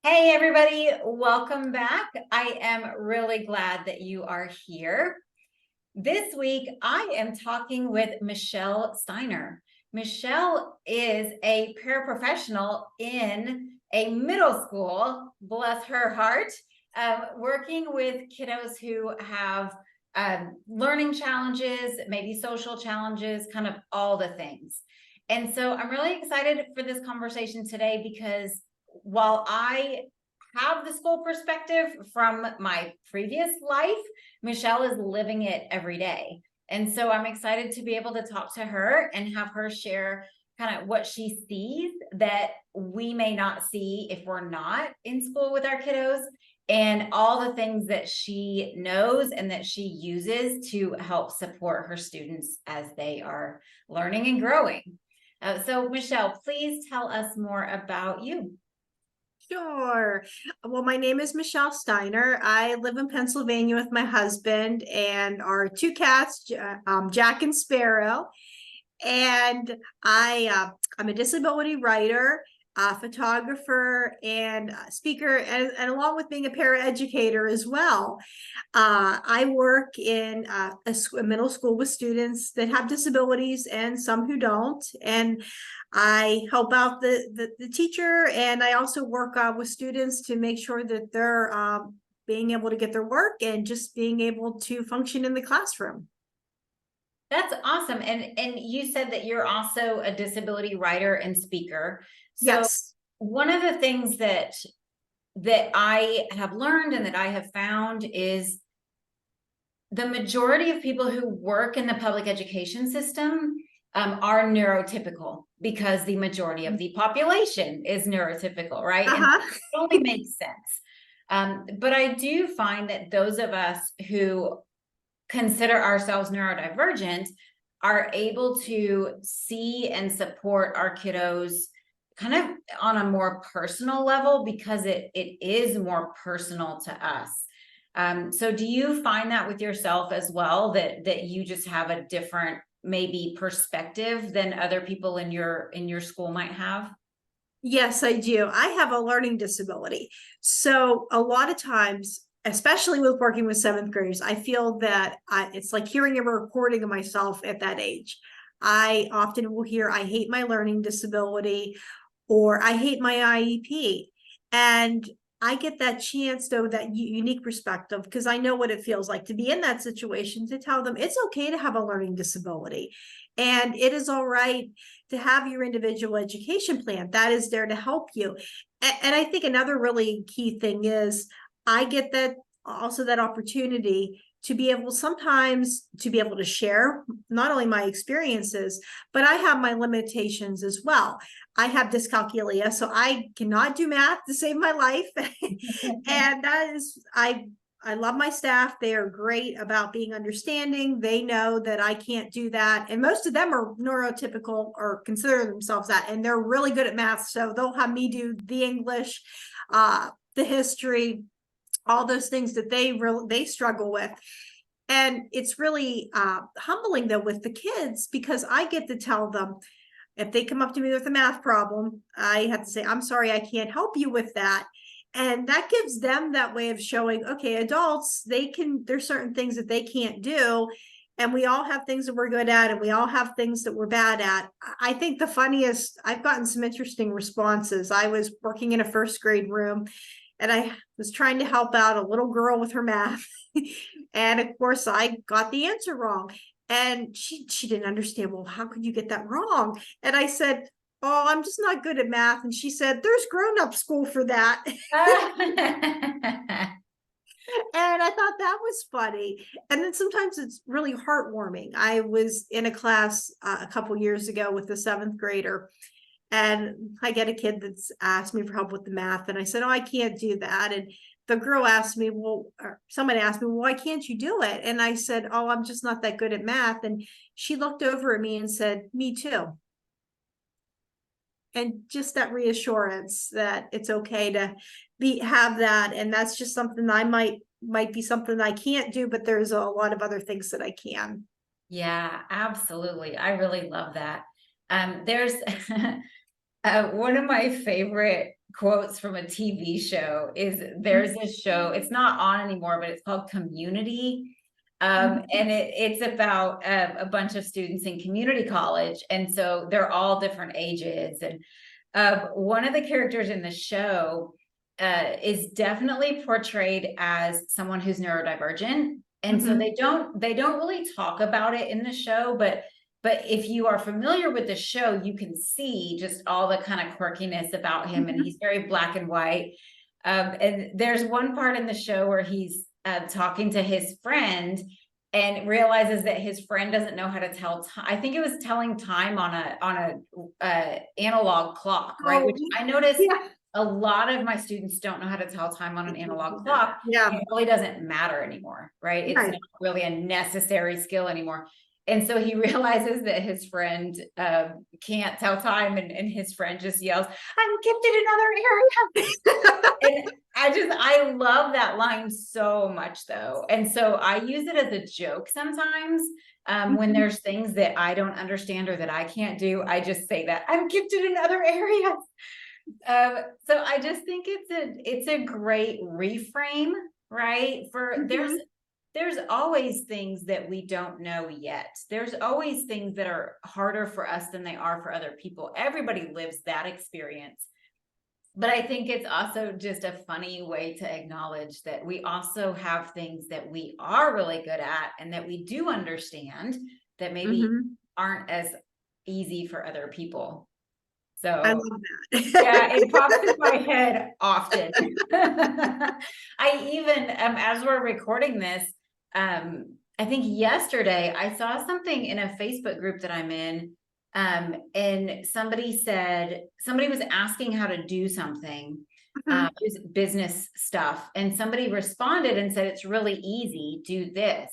Hey, everybody, welcome back. I am really glad that you are here. This week, I am talking with Michelle Steiner. Michelle is a paraprofessional in a middle school, bless her heart, working with kiddos who have learning challenges, maybe social challenges, kind of all the things. And so I'm really excited for this conversation today because while I have the school perspective from my previous life, Michelle is living it every day. And so I'm excited to be able to talk to her and have her share kind of what she sees that we may not see if we're not in school with our kiddos, and all the things that she knows and that she uses to help support her students as they are learning and growing. So Michelle, please tell us more about you. Sure. Well, my name is Michelle Steiner. I live in Pennsylvania with my husband and our two cats, Jack and Sparrow. And I'm a disability writer, a photographer, and a speaker, and along with being a paraeducator as well. I work in a middle school with students that have disabilities and some who don't. And I help out the teacher, and I also work with students to make sure that they're being able to get their work and just being able to function in the classroom. That's awesome. And you said that you're also a disability writer and speaker. So Yes. one of the things that I have learned and that I have found is the majority of people who work in the public education system are neurotypical because the majority of the population is neurotypical, right? And Uh-huh. it only makes sense. But I do find that those of us who consider ourselves neurodivergent are able to see and support our kiddos kind of on a more personal level because it is more personal to us. So do you find that with yourself as well, that you just have a different maybe perspective than other people in your school might have? Yes, I do. I have a learning disability. So a lot of times, especially with working with seventh graders, I feel that it's like hearing a recording of myself at that age. I often will hear, I hate my learning disability, or I hate my IEP. And I get that chance, though, that unique perspective, because I know what it feels like to be in that situation, to tell them it's okay to have a learning disability. And it is all right to have your individual education plan that is there to help you. And I think another really key thing is I get that also that opportunity to be able sometimes to be able to share not only my experiences, but I have my limitations as well. I have dyscalculia, so I cannot do math to save my life. And that is, I love my staff. They are great about being understanding. They know that I can't do that. And most of them are neurotypical or consider themselves that. And they're really good at math. So they'll have me do the English, the history, all those things that they struggle with. And it's really humbling, though, with the kids, because I get to tell them, if they come up to me with a math problem, I have to say, I'm sorry, I can't help you with that. And that gives them that way of showing, okay, adults, there's certain things that they can't do. And we all have things that we're good at, and we all have things that we're bad at. I think the funniest, I've gotten some interesting responses. I was working in a first grade room, and I was trying to help out a little girl with her math. And of course, I got the answer wrong. And she didn't understand. Well, how could you get that wrong? And I said, oh, I'm just not good at math. And she said, there's grown-up school for that. And I thought that was funny. And then sometimes it's really heartwarming. I was in a class a couple years ago with a seventh grader, and I get a kid that's asked me for help with the math. And I said, oh, I can't do that. And the girl asked me, well, or somebody asked me, well, why can't you do it? And I said, oh, I'm just not that good at math. And she looked over at me and said, me too. And just that reassurance that it's okay to have that. And that's just something I might be something I can't do, but there's a lot of other things that I can. Yeah, absolutely. I really love that. There's one of my favorite quotes from a TV show is there's this show, it's not on anymore, but it's called Community. And it's about a bunch of students in community college. And so they're all different ages. And one of the characters in the show is definitely portrayed as someone who's neurodivergent. And so they don't really talk about it in the show, but if you are familiar with the show, you can see just all the kind of quirkiness about him, and he's very black and white. And there's one part in the show where he's talking to his friend and realizes that his friend doesn't know how to tell time. I think it was telling time on a analog clock, right? Which I noticed a lot of my students don't know how to tell time on an analog clock. Yeah. It really doesn't matter anymore, right? It's not really a necessary skill anymore. And so he realizes that his friend can't tell time, and his friend just yells, "I'm gifted in other areas." And I love that line so much though. And so I use it as a joke sometimes when there's things that I don't understand or that I can't do. I just say that I'm gifted in other areas. So I just think it's a great reframe, right? For there's always things that we don't know yet. There's always things that are harder for us than they are for other people. Everybody lives that experience. But I think it's also just a funny way to acknowledge that we also have things that we are really good at and that we do understand that maybe aren't as easy for other people. So I love that. yeah, it pops in my head often. I even, as we're recording this, I think yesterday I saw something in a Facebook group that I'm in, and somebody was asking how to do something, it was business stuff, and somebody responded and said, "It's really easy, do this."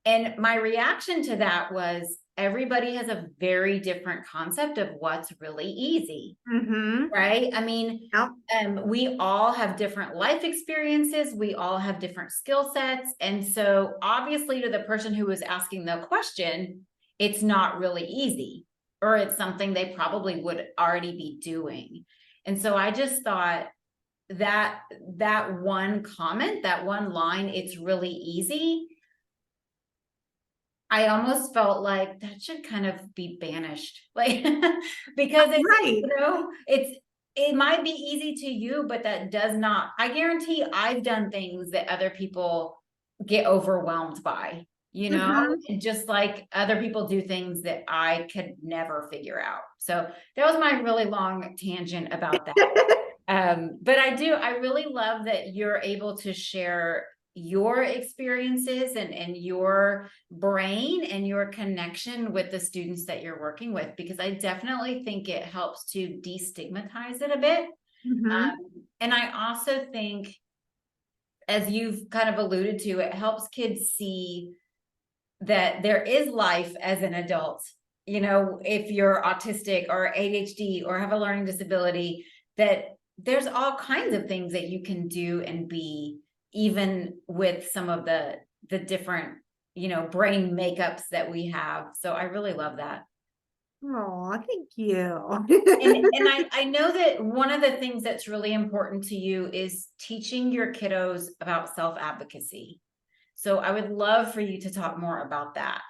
And my reaction to that was, everybody has a very different concept of what's really easy. Right? I mean, we all have different life experiences. We all have different skill sets. And so obviously to the person who was asking the question, it's not really easy, or it's something they probably would already be doing. And so I just thought that one comment, that one line, "It's really easy," I almost felt like that should kind of be banished, like, because it might be easy to you, but that does not, I guarantee I've done things that other people get overwhelmed by, and just like other people do things that I could never figure out. So that was my really long tangent about that. But I really love that you're able to share your experiences and your brain and your connection with the students that you're working with, because I definitely think it helps to destigmatize it a bit. And I also think, as you've kind of alluded to, it helps kids see that there is life as an adult. If you're autistic or ADHD or have a learning disability, that there's all kinds of things that you can do and be, even with some of the different, brain makeups that we have. So I really love that. Oh, thank you. And I know that one of the things that's really important to you is teaching your kiddos about self-advocacy. So I would love for you to talk more about that.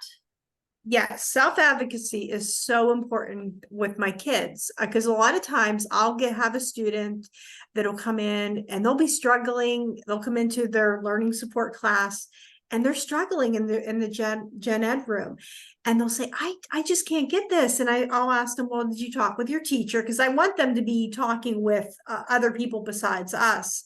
Yes, self-advocacy is so important with my kids, because a lot of times I'll have a student that'll come in and they'll be struggling. They'll come into their learning support class and they're struggling in the gen ed room, and they'll say, I just can't get this. And I'll ask them, "Well, did you talk with your teacher?" Because I want them to be talking with other people besides us.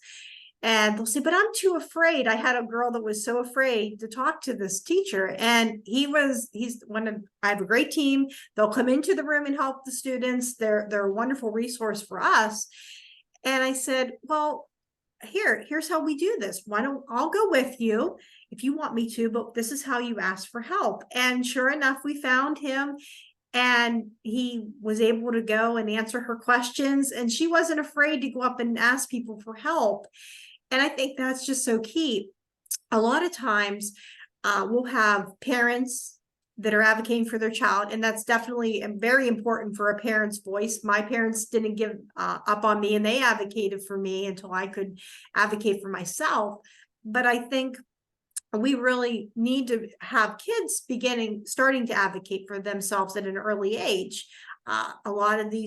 And they'll say, "But I'm too afraid." I had a girl that was so afraid to talk to this teacher, and I have a great team. They'll come into the room and help the students. They're a wonderful resource for us. And I said, "Well, here's how we do this. I'll go with you if you want me to, but this is how you ask for help." And sure enough, we found him, and he was able to go and answer her questions, and she wasn't afraid to go up and ask people for help. And I think that's just so key. A lot of times we'll have parents that are advocating for their child. And that's definitely very important for a parent's voice. My parents didn't give up on me, and they advocated for me until I could advocate for myself. But I think we really need to have kids starting to advocate for themselves at an early age. A lot of the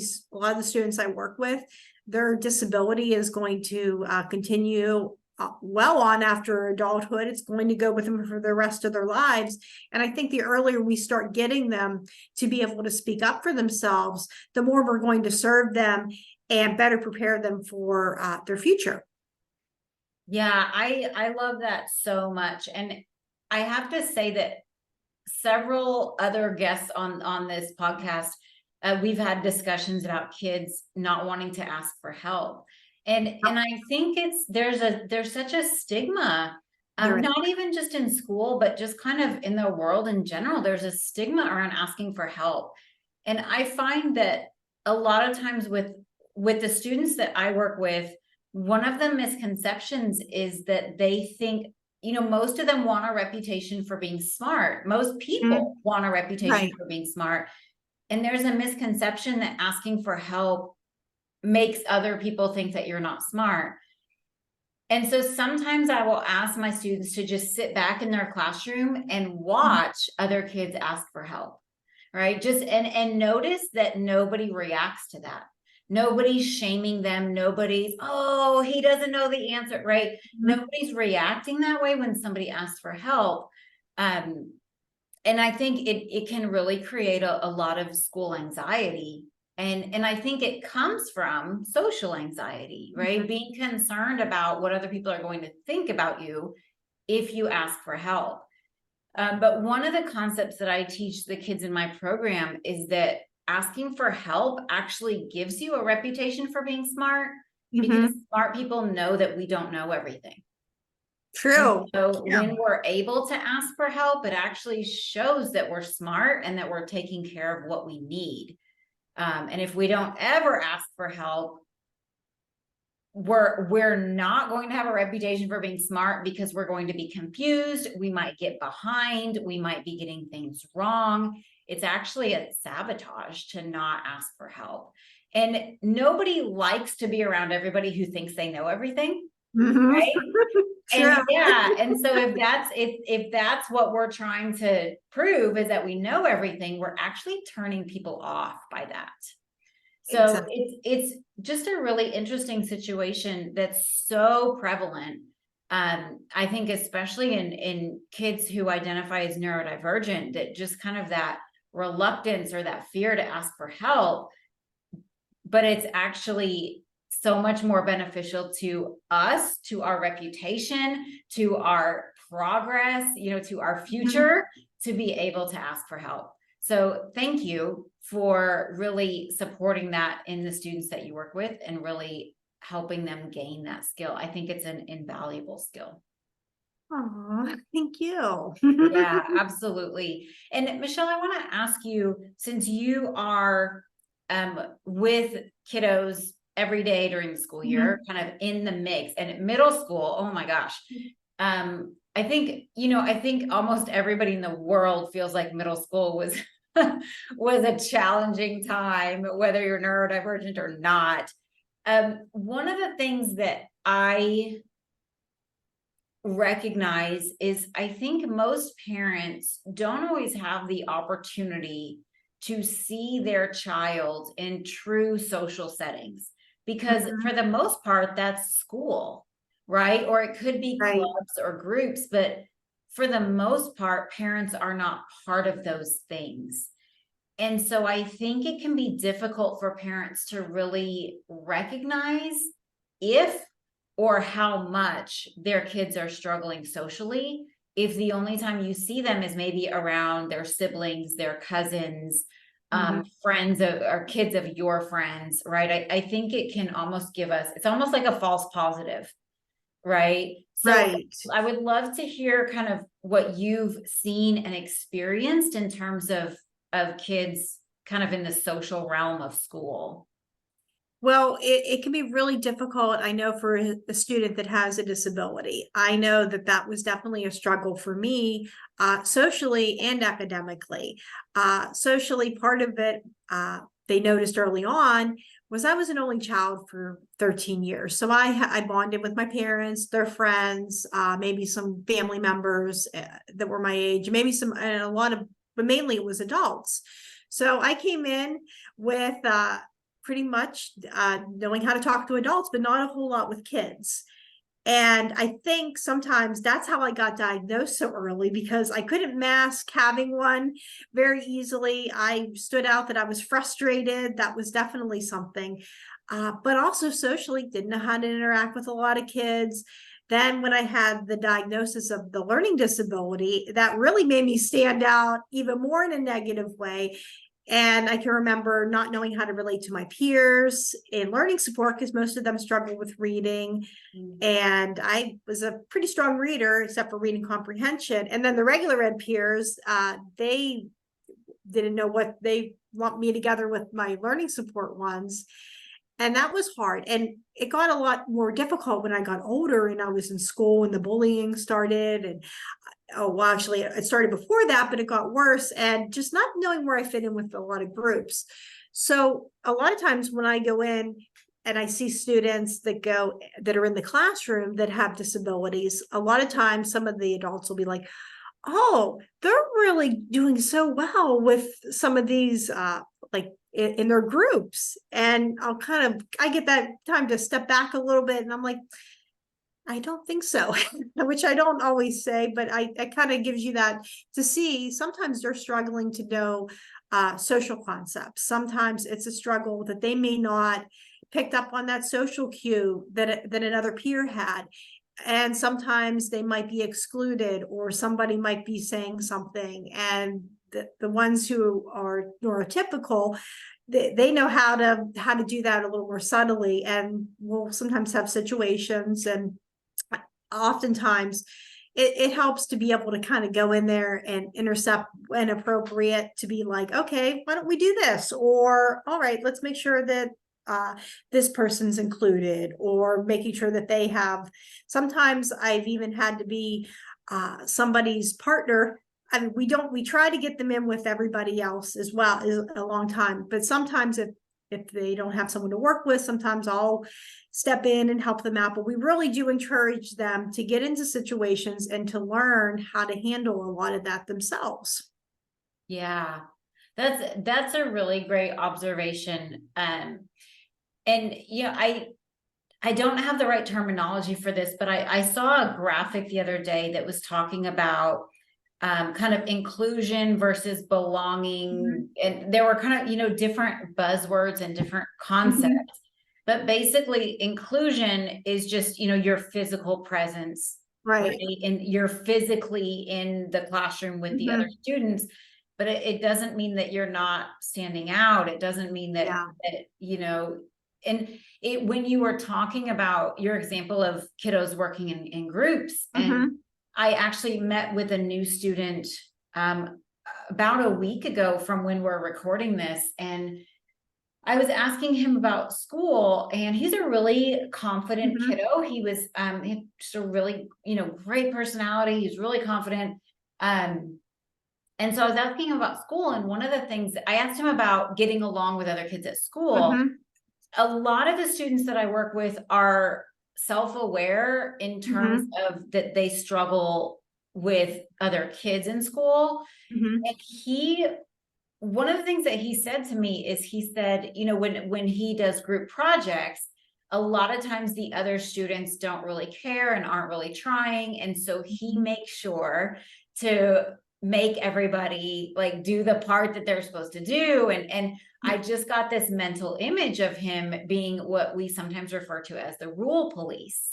students I work with, their disability is going to continue well on after adulthood. It's going to go with them for the rest of their lives. And I think the earlier we start getting them to be able to speak up for themselves, the more we're going to serve them and better prepare them for their future. Yeah, I love that so much. And I have to say that several other guests on this podcast, we've had discussions about kids not wanting to ask for help. And I think there's such a stigma, not even just in school, but just kind of in the world in general. There's a stigma around asking for help. And I find that a lot of times with the students that I work with, one of the misconceptions is that they think, most of them want a reputation for being smart. Most people want a reputation for being smart. And there's a misconception that asking for help makes other people think that you're not smart. And so sometimes I will ask my students to just sit back in their classroom and watch other kids ask for help, right? Just and notice that nobody reacts to that. Nobody's shaming them. Nobody's, oh, he doesn't know the answer, right? Nobody's reacting that way when somebody asks for help. And I think it can really create a lot of school anxiety. And I think it comes from social anxiety, right? Being concerned about what other people are going to think about you if you ask for help. But one of the concepts that I teach the kids in my program is that asking for help actually gives you a reputation for being smart, because smart people know that we don't know everything. True. And so when we're able to ask for help, it actually shows that we're smart and that we're taking care of what we need. And if we don't ever ask for help, we're not going to have a reputation for being smart, because we're going to be confused. We might get behind. We might be getting things wrong. It's actually a sabotage to not ask for help. And nobody likes to be around everybody who thinks they know everything. Right? And and so if that's what we're trying to prove, is that we know everything, we're actually turning people off by that. So it's just a really interesting situation that's so prevalent. I think especially in kids who identify as neurodivergent, that just kind of that reluctance or that fear to ask for help, but it's actually so much more beneficial to us, to our reputation, to our progress, to our future, to be able to ask for help. So thank you for really supporting that in the students that you work with and really helping them gain that skill. I think it's an invaluable skill. Oh, thank you. Yeah, absolutely. And Michelle, I want to ask you, since you are with kiddos every day during the school year, kind of in the mix, and at middle school, oh my gosh. I think almost everybody in the world feels like middle school was was a challenging time, whether you're neurodivergent or not. One of the things that I recognize is I think most parents don't always have the opportunity to see their child in true social settings, because for the most part, that's school, right? Or it could be clubs or groups, but for the most part, parents are not part of those things. And so I think it can be difficult for parents to really recognize if or how much their kids are struggling socially, if the only time you see them is maybe around their siblings, their cousins, friends or kids of your friends, right? I think it can almost give us, it's almost like a false positive, right? So I would love to hear kind of what you've seen and experienced in terms of kids kind of in the social realm of school. Well, it can be really difficult. I know for a student that has a disability, I know that that was definitely a struggle for me, socially and academically. Socially, part of it, they noticed early on was I was an only child for 13 years. So I bonded with my parents, their friends, maybe some family members that were my age, maybe some, and a lot of, but mainly it was adults. So I came in with, pretty much knowing how to talk to adults, but not a whole lot with kids. And I think sometimes that's how I got diagnosed so early, because I couldn't mask having one very easily. I stood out that I was frustrated. That was definitely something. But also socially, didn't know how to interact with a lot of kids. Then when I had the diagnosis of the learning disability, that really made me stand out even more in a negative way. And I can remember not knowing how to relate to my peers in learning support, because most of them struggle with reading. And I was a pretty strong reader, except for reading comprehension. And then the regular ed peers, they didn't know what they lumped me together with my learning support ones. And that was hard. And it got a lot more difficult when I got older and I was in school and the bullying started. And oh, well, actually, it started before that, but it got worse. And just not knowing where I fit in with a lot of groups. So a lot of times when I go in and I see students that are in the classroom that have disabilities, a lot of times some of the adults will be like, oh, they're really doing so well with some of these, like in their groups. And I get that time to step back a little bit and I'm like, I don't think so, which I don't always say, but it kind of gives you that to see. Sometimes they're struggling to know social concepts. Sometimes it's a struggle that they may not picked up on that social cue that another peer had. And sometimes they might be excluded, or somebody might be saying something, and the ones who are neurotypical, they know how to do that a little more subtly, and we'll sometimes have situations, and oftentimes it helps to be able to kind of go in there and intercept when appropriate, to be like, okay, why don't we do this? Or, all right, let's make sure that this person's included, or making sure that they have. Sometimes I've even had to be somebody's partner. I mean, we try to get them in with everybody else as well, is a long time. But sometimes if they don't have someone to work with, sometimes I'll step in and help them out. But we really do encourage them to get into situations and to learn how to handle a lot of that themselves. Yeah, that's a really great observation. And I don't have the right terminology for this, but I saw a graphic the other day that was talking about kind of inclusion versus belonging. And there were kind of, different buzzwords and different concepts. But basically, inclusion is just, your physical presence, Right. And you're physically in the classroom with the other students. But it doesn't mean that you're not standing out. It doesn't mean that, and when you were talking about your example of kiddos working in groups, and I actually met with a new student about a week ago from when we're recording this, and I was asking him about school, and he's a really confident kiddo. He was he had just a really, great personality. He's really confident. And so I was asking him about school, and one of the things I asked him about getting along with other kids at school. A lot of the students that I work with are self-aware in terms of that they struggle with other kids in school. And one of the things that he said to me is, he said, when he does group projects, a lot of times the other students don't really care and aren't really trying. And so he makes sure to make everybody like do the part that they're supposed to do. And I just got this mental image of him being what we sometimes refer to as the rule police.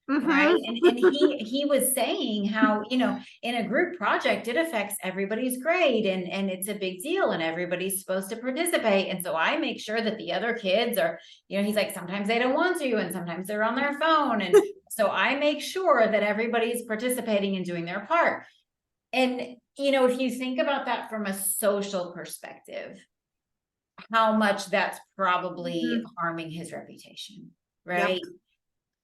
Right. And he was saying how, in a group project, it affects everybody's grade, and it's a big deal, and everybody's supposed to participate. And so I make sure that the other kids are, he's like, sometimes they don't want to, and sometimes they're on their phone. And so I make sure that everybody's participating and doing their part. And, if you think about that from a social perspective, how much that's probably Mhm. harming his reputation, Yep. right?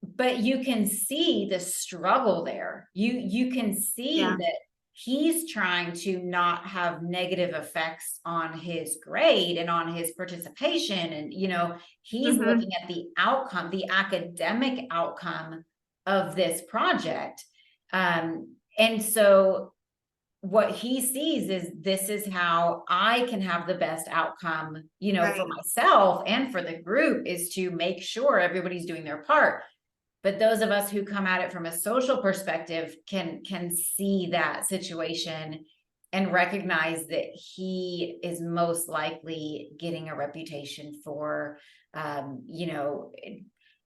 But you can see the struggle there. You can see Yeah. that he's trying to not have negative effects on his grade and on his participation. And, he's Mhm. looking at the outcome, the academic outcome of this project. And so what he sees is, this is how I can have the best outcome, for Right. myself and for the group, is to make sure everybody's doing their part. But those of us who come at it from a social perspective can see that situation and recognize that he is most likely getting a reputation for, you know,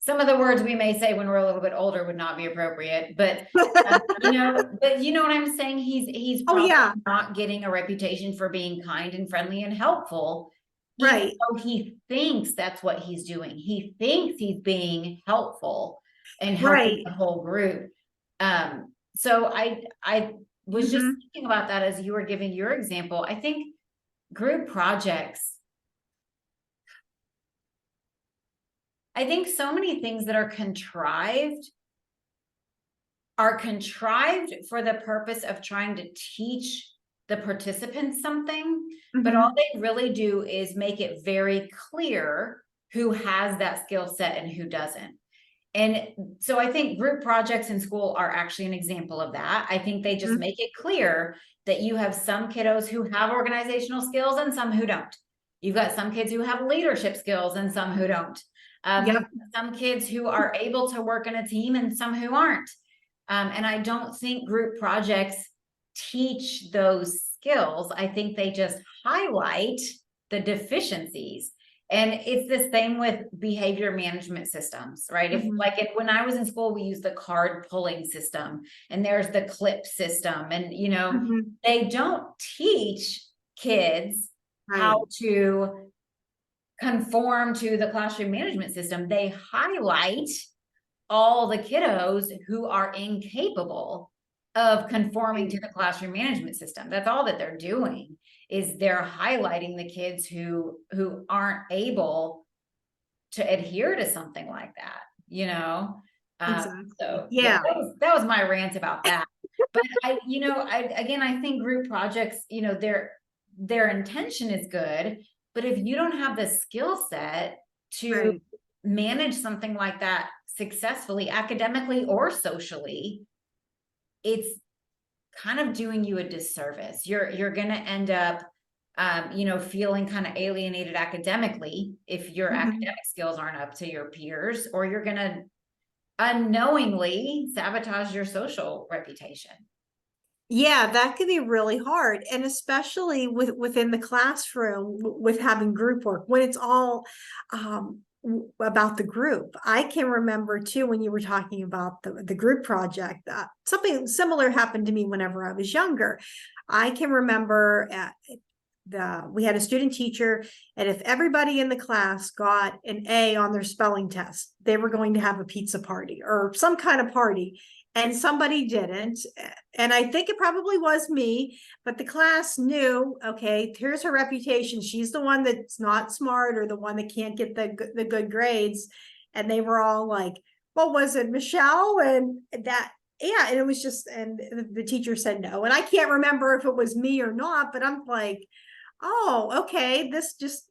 some of the words we may say when we're a little bit older would not be appropriate, but but you know what I'm saying? He's Oh, probably yeah. not getting a reputation for being kind and friendly and helpful, even Right. though he thinks that's what he's doing. He thinks he's being helpful and helping Right. the whole group. So I was just Mhm. thinking about that as you were giving your example. I think group projects, I think so many things that are contrived for the purpose of trying to teach the participants something, but all Mhm. they really do is make it very clear who has that skill set and who doesn't. And so I think group projects in school are actually an example of that. I think they just Mhm. make it clear that you have some kiddos who have organizational skills and some who don't. You've got some kids who have leadership skills and some who don't. You've Yep. got some kids who are able to work in a team and some who aren't. And I don't think group projects teach those skills. I think they just highlight the deficiencies. And it's the same with behavior management systems, right? If Mhm. when I was in school, we used the card pulling system, and there's the clip system. And, Mhm. they don't teach kids Right. how to conform to the classroom management system. They highlight all the kiddos who are incapable of conforming Right. to the classroom management system. That's all that they're doing, is they're highlighting the kids who aren't able to adhere to something like that, you know? Exactly. So yeah, Yeah. that was my rant about that. But I think group projects, their intention is good, but if you don't have the skill set to Right. manage something like that successfully, academically or socially, it's kind of doing you a disservice. You're gonna end up feeling kind of alienated academically if your Mhm. academic skills aren't up to your peers, or you're gonna unknowingly sabotage your social reputation. Yeah, that can be really hard, and especially within the classroom with having group work when it's all about the group. I can remember too when you were talking about the group project. Something similar happened to me whenever I was younger. I can remember we had a student teacher, and if everybody in the class got an A on their spelling test, they were going to have a pizza party or some kind of party, and somebody didn't. And I think it probably was me, but the class knew, okay, here's her reputation. She's the one that's not smart or the one that can't get the good grades. And they were all like, what was it, Michelle? And that, yeah, and it was just, and the teacher said no. And I can't remember if it was me or not, but I'm like, oh, okay, this just,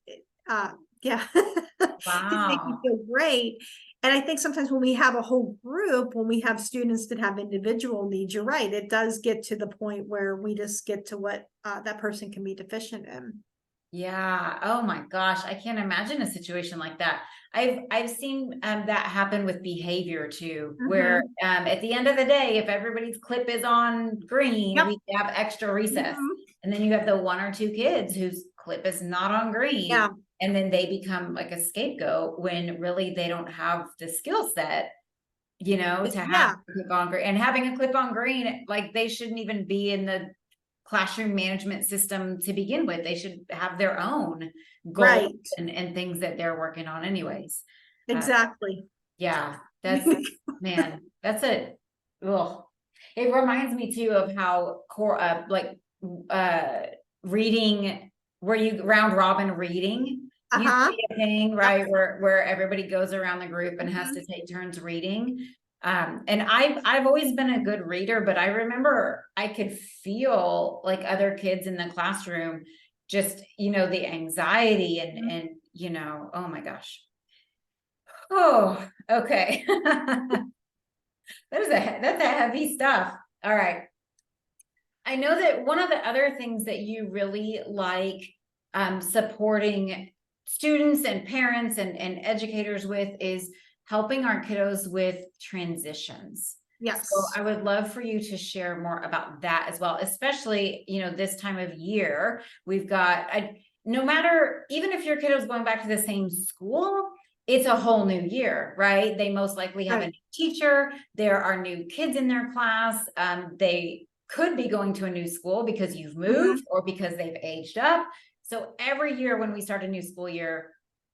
uh, yeah, didn't make me Wow. feel great. And I think sometimes when we have a whole group, when we have students that have individual needs, you're right, it does get to the point where we just get to what that person can be deficient in. Yeah. Oh my gosh. I can't imagine a situation like that. I've seen that happen with behavior too, where Mhm. at the end of the day, if everybody's clip is on green, Yep. we have extra recess. Mhm. And then you have the one or two kids whose clip is not on green. Yeah. And then they become like a scapegoat when really they don't have the skill set, to have Yeah. a clip on green. And having a clip on green, like they shouldn't even be in the classroom management system to begin with. They should have their own goals Right. and things that they're working on anyways. Uh, Exactly. yeah, man, that's a, well, it reminds me too of how core, uh, reading where you round robin reading used to Uh-huh. be a thing, right? Where everybody goes around the group and has Mhm. to take turns reading. And I've always been a good reader, but I remember I could feel like other kids in the classroom, just, the anxiety and, oh my gosh. Oh, okay. That's a heavy stuff. All right. I know that one of the other things that you really like supporting students and parents and educators with is helping our kiddos with transitions. So Yes. I would love for you to share more about that as well, especially, this time of year. We've got, no matter, even if your kiddo's going back to the same school, it's a whole new year, right? They most likely have a Right. new teacher. There are new kids in their class. They could be going to a new school because you've moved Mhm. or because they've aged up. So every year when we start a new school year,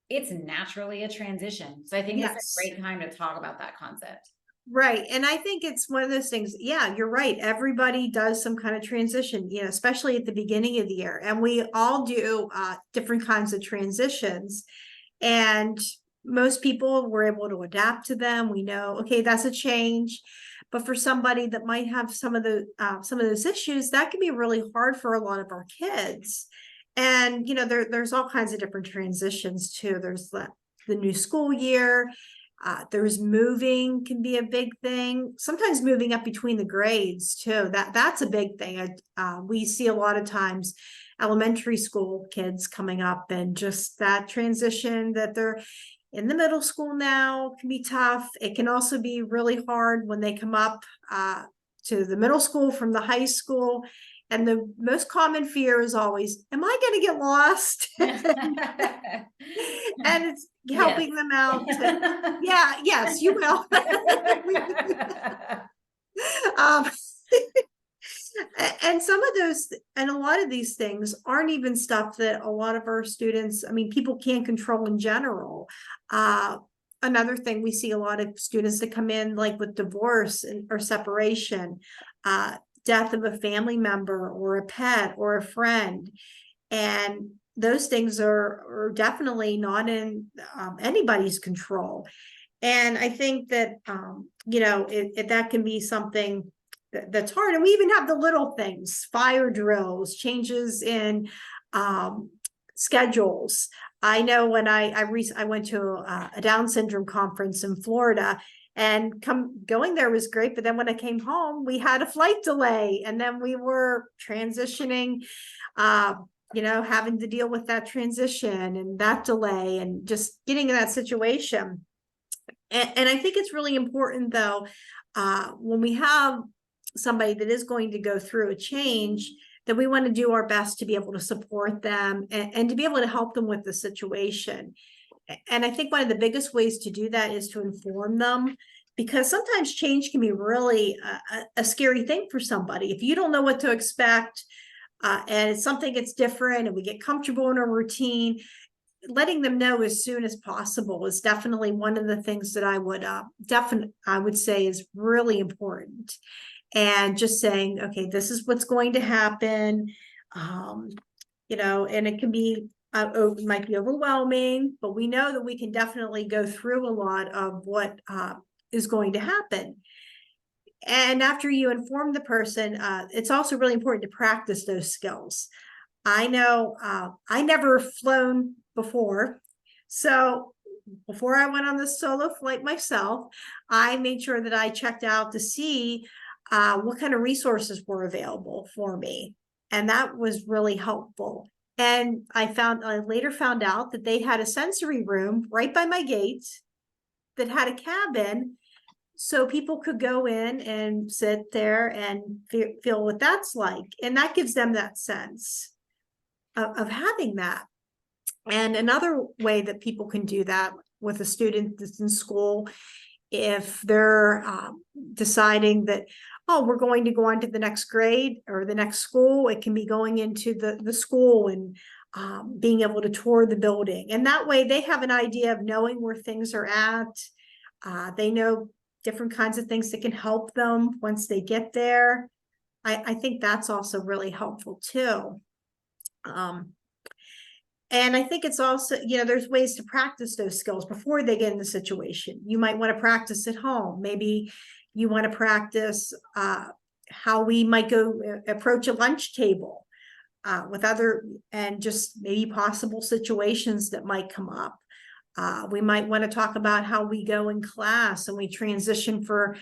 it's naturally a transition. So I think it's a Yes. great time to talk about that concept. Right. And I think it's one of those things. Yeah, you're right. Everybody does some kind of transition, especially at the beginning of the year. And we all do different kinds of transitions. And most people were able to adapt to them. We know, okay, that's a change. But for somebody that might have some of those issues, that can be really hard for a lot of our kids. And there's all kinds of different transitions too. There's the new school year. There's moving can be a big thing. Sometimes moving up between the grades too. That's a big thing. We see a lot of times elementary school kids coming up, and just that transition that they're in the middle school now can be tough. It can also be really hard when they come up to the middle school from the high school. And the most common fear is always, am I going to get lost? And it's Yes. helping them out to, yeah, yes, you will. um, and some of those, and a lot of these things aren't even stuff that a lot of our students, I mean, people can't control in general. Another thing, we see a lot of students that come in like with divorce or separation, death of a family member or a pet or a friend. And those things are definitely not in anybody's control. And I think that, that can be something that's hard. And we even have the little things, fire drills, changes in schedules. I know when I went to a Down syndrome conference in Florida, and going there was great. But then when I came home, we had a flight delay, and then we were transitioning, having to deal with that transition and that delay and just getting in that situation. And I think it's really important though, when we have somebody that is going to go through a change, that we want to do our best to be able to support them and to be able to help them with the situation. And I think one of the biggest ways to do that is to inform them, because sometimes change can be really a scary thing for somebody. If you don't know what to expect, and it's something that's different and we get comfortable in a routine, letting them know as soon as possible is definitely one of the things that I would say is really important. And just saying, okay, this is what's going to happen. And it can be, it might be overwhelming, but we know that we can definitely go through a lot of what is going to happen. And after you inform the person, it's also really important to practice those skills. I know I never flown before. So before I went on this solo flight myself, I made sure that I checked out to see what kind of resources were available for me. And that was really helpful. And I later found out that they had a sensory room right by my gate that had a cabin, so people could go in and sit there and feel what that's like. And that gives them that sense of having that. And another way that people can do that with a student that's in school, if they're deciding that, oh, we're going to go on to the next grade or the next school, it can be going into the school and being able to tour the building. And that way they have an idea of knowing where things are at. They know different kinds of things that can help them once they get there. I think that's also really helpful too. And I think it's also, there's ways to practice those skills before they get in the situation. You might want to practice at home. Maybe you want to practice how we might go approach a lunch table with other, and just maybe possible situations that might come up. We might want to talk about how we go in class and we transition for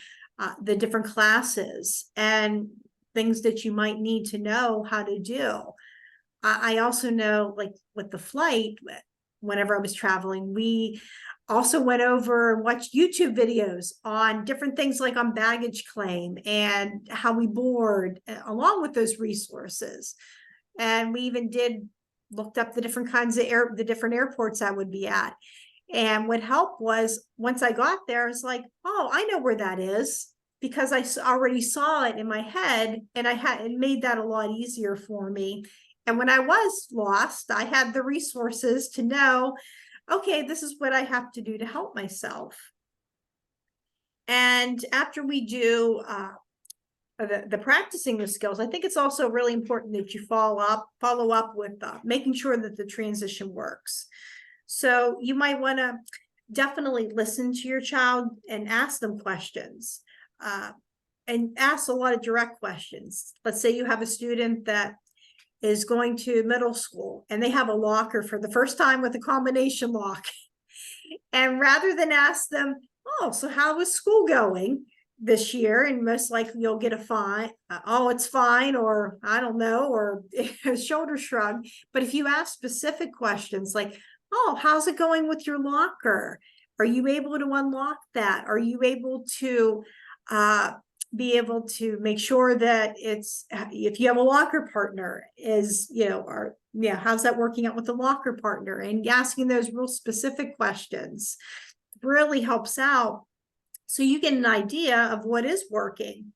the different classes and things that you might need to know how to do. I also know, like with the flight, whenever I was traveling, we also went over and watched YouTube videos on different things like on baggage claim and how we board, along with those resources. And we even looked up the different kinds of the different airports I would be at. And what helped was once I got there, it's like, oh, I know where that is, because I already saw it in my head, and it made that a lot easier for me. And when I was lost, I had the resources to know, okay, this is what I have to do to help myself. And after we do the practicing the skills, I think it's also really important that you follow up with making sure that the transition works. So you might want to definitely listen to your child and ask them questions, and ask a lot of direct questions. Let's say you have a student that is going to middle school and they have a locker for the first time with a combination lock. And rather than ask them, oh, so how was school going this year? And most likely you'll get a fine. Oh, it's fine, or I don't know, or a shoulder shrug. But if you ask specific questions like, oh, how's it going with your locker? Are you able to unlock that? Are you able to be able to make sure that if you have a locker partner, how's that working out with the locker partner? And asking those real specific questions really helps out, so you get an idea of what is working.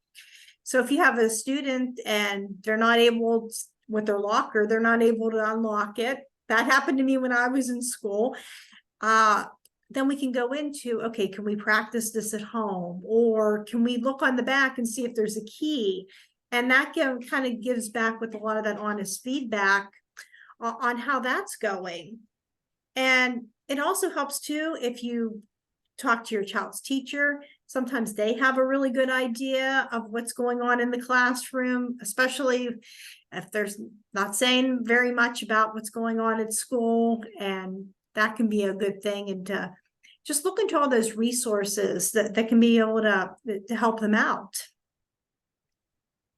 So if you have a student and they're not able to, with their locker, they're not able to unlock it. That happened to me when I was in school. Then we can go into, okay, can we practice this at home? Or can we look on the back and see if there's a key? And that kind of gives back with a lot of that honest feedback on how that's going. And it also helps too if you talk to your child's teacher. Sometimes they have a really good idea of what's going on in the classroom, especially if there's not saying very much about what's going on at school. And that can be a good thing. And to just look into all those resources that can be able to help them out.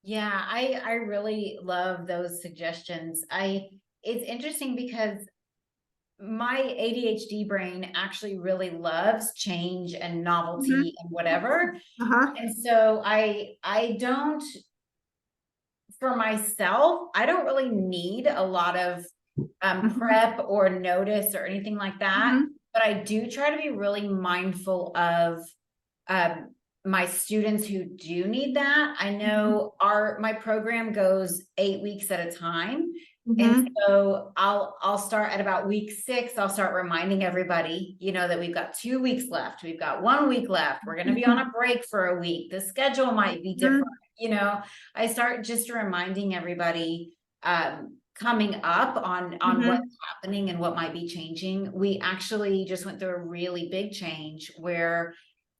Yeah, I really love those suggestions. It's interesting because my ADHD brain actually really loves change and novelty and whatever. And so I don't, for myself, I don't really need a lot of prep or notice or anything like that. But I do try to be really mindful of my students who do need that. I know my program goes 8 weeks at a time. And so I'll start at about week 6. I'll start reminding everybody, that we've got 2 weeks left. We've got 1 week left. We're going to be on a break for a week. The schedule might be different. I start just reminding everybody coming up on what's happening and what might be changing. We actually just went through a really big change where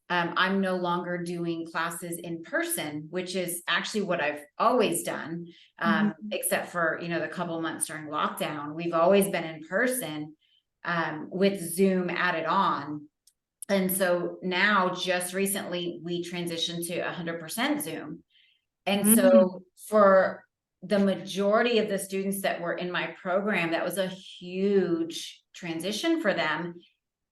I'm no longer doing classes in person, which is actually what I've always done, except for, the couple months during lockdown. We've always been in person with Zoom added on. And so now just recently we transitioned to 100% Zoom. And so for the majority of the students that were in my program, that was a huge transition for them.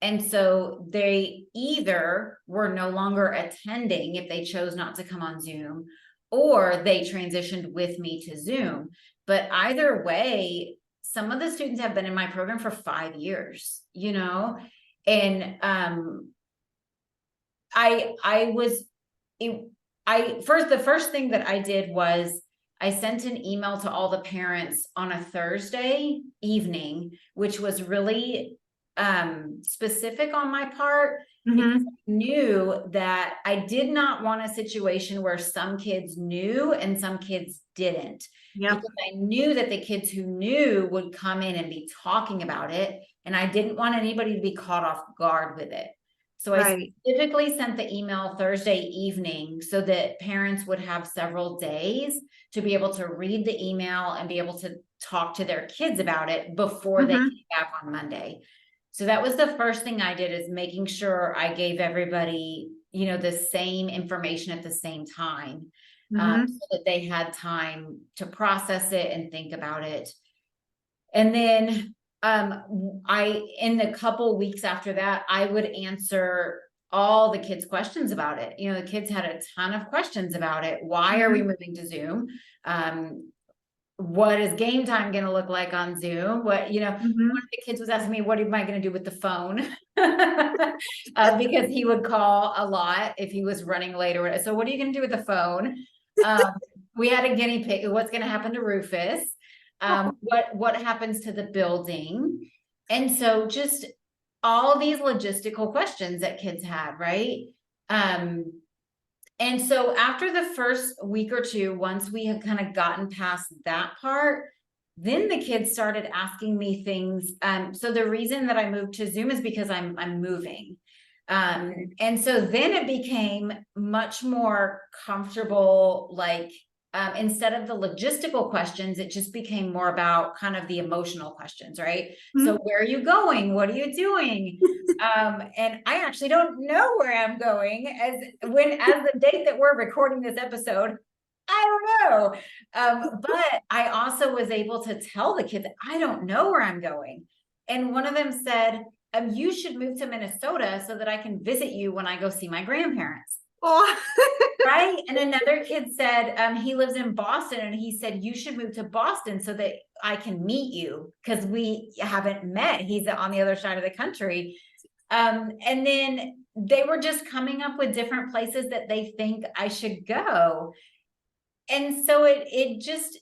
And so they either were no longer attending if they chose not to come on Zoom, or they transitioned with me to Zoom. But either way, some of the students have been in my program for 5 years, and the first thing that I did was I sent an email to all the parents on a Thursday evening, which was really specific on my part, Mhm. I knew that I did not want a situation where some kids knew and some kids didn't, Yep. because I knew that the kids who knew would come in and be talking about it, and I didn't want anybody to be caught off guard with it. So I Right. specifically sent the email Thursday evening so that parents would have several days to be able to read the email and be able to talk to their kids about it before they Mhm. came back on Monday. So that was the first thing I did, is making sure I gave everybody, the same information at the same time, so Mhm. that they had time to process it and think about it. And then in the couple weeks after that, I would answer all the kids' questions about it. The kids had a ton of questions about it. Why are we Mhm. moving to Zoom? What is game time going to look like on Zoom? One Mhm. of the kids was asking me, what am I going to do with the phone? Because he would call a lot if he was running late or whatever. So what are you going to do with the phone? Um, we had a guinea pig. What's going to happen to Rufus? What happens to the building? And so just all these logistical questions that kids had, right? And so after the first week or two, once we had kind of gotten past that part, then the kids started asking me things. So the reason that I moved to Zoom is because I'm moving. And so then it became much more comfortable, like instead of the logistical questions, it just became more about kind of the emotional questions, right? So Mhm. where are you going? What are you doing? And I actually don't know where I'm going as the date that we're recording this episode. I don't know. But I also was able to tell the kids, I don't know where I'm going. And one of them said, you should move to Minnesota so that I can visit you when I go see my grandparents. Oh. Right. And another kid said, he lives in Boston, and he said, you should move to Boston so that I can meet you, because we haven't met. He's on the other side of the country. And then they were just coming up with different places that they think I should go. And so it just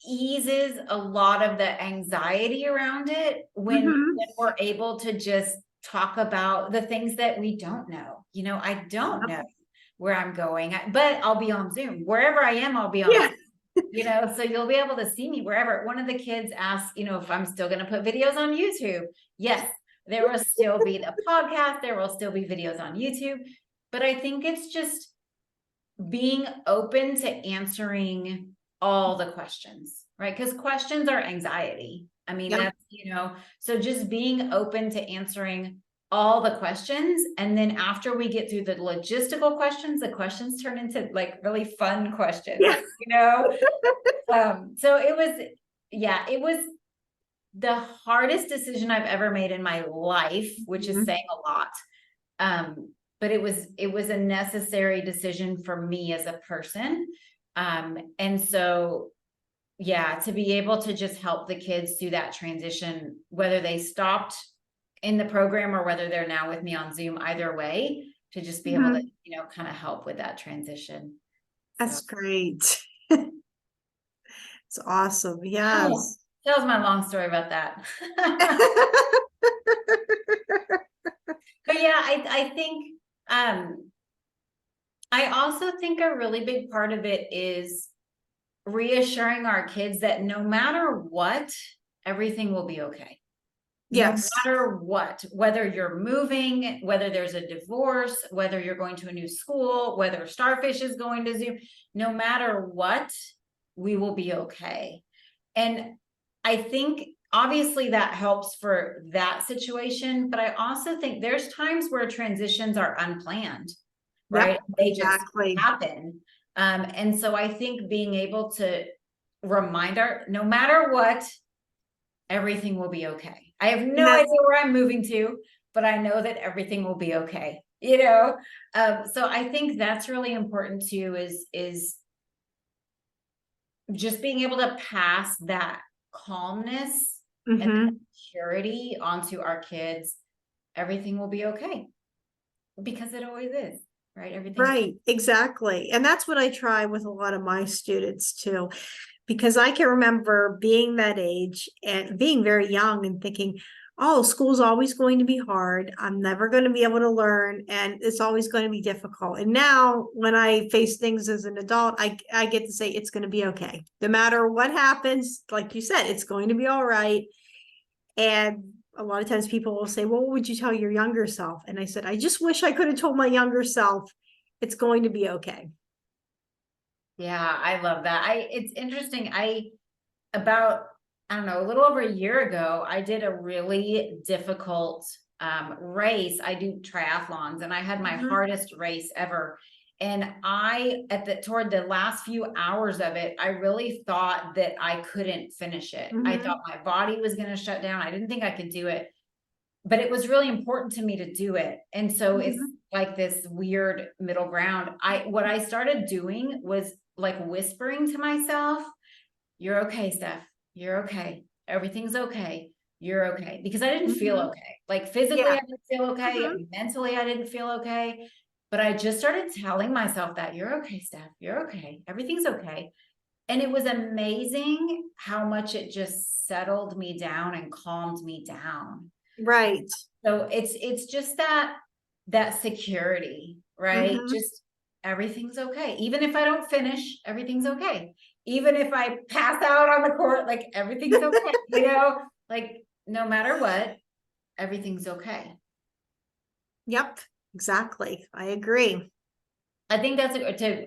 eases a lot of the anxiety around it when Mhm. we're able to just talk about the things that we don't know. I don't Yep. know where I'm going, but I'll be on Zoom. Wherever I am, I'll be on Yeah. Zoom. So you'll be able to see me wherever. One of the kids asked, if I'm still going to put videos on YouTube. Yes, there will still be the podcast. There will still be videos on YouTube. But I think it's just being open to answering all the questions, right? Because questions are anxiety. I mean, Yep. so just being open to answering all the questions. And then after we get through the logistical questions, the questions turn into like really fun questions, Yeah. So it was the hardest decision I've ever made in my life, which is Mhm. saying a lot. But it was a necessary decision for me as a person. And so, yeah, to be able to just help the kids through that transition, whether they stopped in the program or whether they're now with me on Zoom, either way, to just be able to, Mhm. kind of help with that transition. So That's great. It's awesome. oh, Yes. that was my long story about that. But yeah, I think I also think a really big part of it is reassuring our kids that no matter what, everything will be okay. No Yes. matter what, whether you're moving, whether there's a divorce, whether you're going to a new school, whether Starfish is going to Zoom, no matter what, we will be okay. And I think obviously that helps for that situation, but I also think there's times where transitions are unplanned, right? Yep. They just Exactly. happen. And so I think being able to remind no matter what, everything will be okay. I have And no idea that's where I'm moving to, but I know that everything will be okay. So I think that's really important too, is just being able to pass that calmness and that mhm. purity onto our kids. Everything will be okay, because it always is, right? Everything's Right. Exactly. And that's what I try with a lot of my students too, because I can remember being that age and being very young and thinking, oh, school's always going to be hard. I'm never going to be able to learn, and it's always going to be difficult. And now when I face things as an adult, I get to say it's going to be okay. No matter what happens, like you said, it's going to be all right. And a lot of times people will say, well, what would you tell your younger self? And I said, I just wish I could have told my younger self it's going to be okay. Yeah, I love that. It's interesting. About, I don't know, a little over a year ago, I did a really difficult race. I do triathlons, and I had my Mhm. hardest race ever. And toward the last few hours of it, I really thought that I couldn't finish it. I Mhm. thought my body was going to shut down. I didn't think I could do it, but it was really important to me to do it. And so it's Mhm. like this weird middle ground. What I started doing was like whispering to myself, "You're okay, Steph. You're okay. Everything's okay. You're okay." Because I didn't feel Mhm. okay. Like physically, Yeah. I didn't feel okay. Mhm. Mentally, I didn't feel okay. But I just started telling myself that you're okay, Steph. You're okay. Everything's okay. And it was amazing how much it just settled me down and calmed me down. Right. So it's just that security, right? Mhm. Just everything's okay. Even if I don't finish, everything's okay. Even if I pass out on the court, like everything's okay. Like no matter what, everything's okay. Yep. Exactly. I agree. I think that's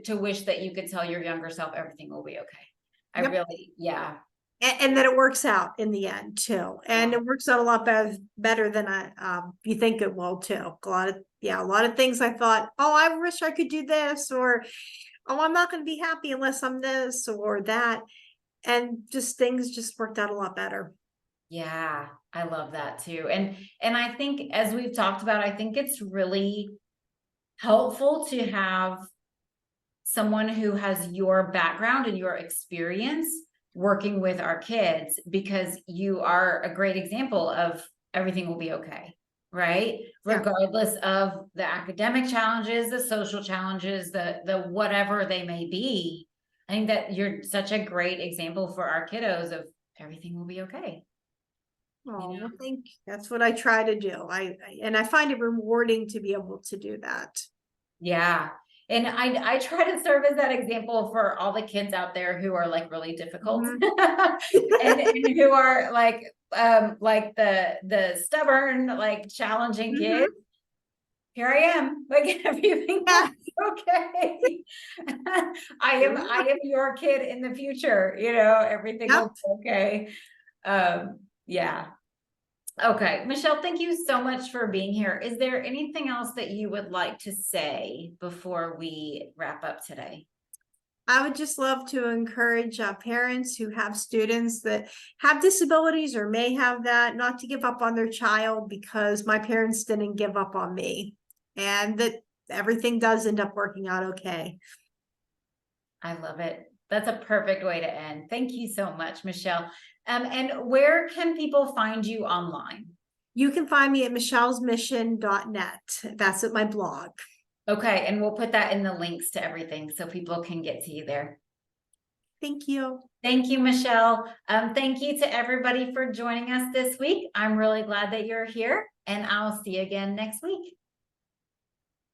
to wish that you could tell your younger self everything will be okay. I Yep. really, yeah, And then it works out in the end too. And yeah. it works out a lot better than you think it will too. A lot of things I thought, oh, I wish I could do this, or oh, I'm not going to be happy unless I'm this or that. And just things just worked out a lot better. Yeah, I love that too. And I think as we've talked about, I think it's really helpful to have someone who has your background and your experience working with our kids, because you are a great example of everything will be okay, right? Yeah. Regardless of the academic challenges, the social challenges, the whatever they may be. I think that you're such a great example for our kiddos of everything will be okay. You Oh, well, know? thank you. That's what I try to do. And I find it rewarding to be able to do that. Yeah. And I try to serve as that example for all the kids out there who are like really difficult Mhm. and who are like the stubborn, like challenging kids. Mhm. Here I am. Like everything will Yeah. be okay. I Yeah. am your kid in the future, everything will Yep. be okay. Yeah. Okay, Michelle, thank you so much for being here. Is there anything else that you would like to say before we wrap up today? I would just love to encourage parents who have students that have disabilities or may have that, not to give up on their child, because my parents didn't give up on me, and that everything does end up working out okay. I love it. That's a perfect way to end. Thank you so much, Michelle. And where can people find you online? You can find me at michellesmission.net. That's at my blog. Okay, and we'll put that in the links to everything so people can get to you there. Thank you. Thank you, Michelle. Thank you to everybody for joining us this week. I'm really glad that you're here, and I'll see you again next week.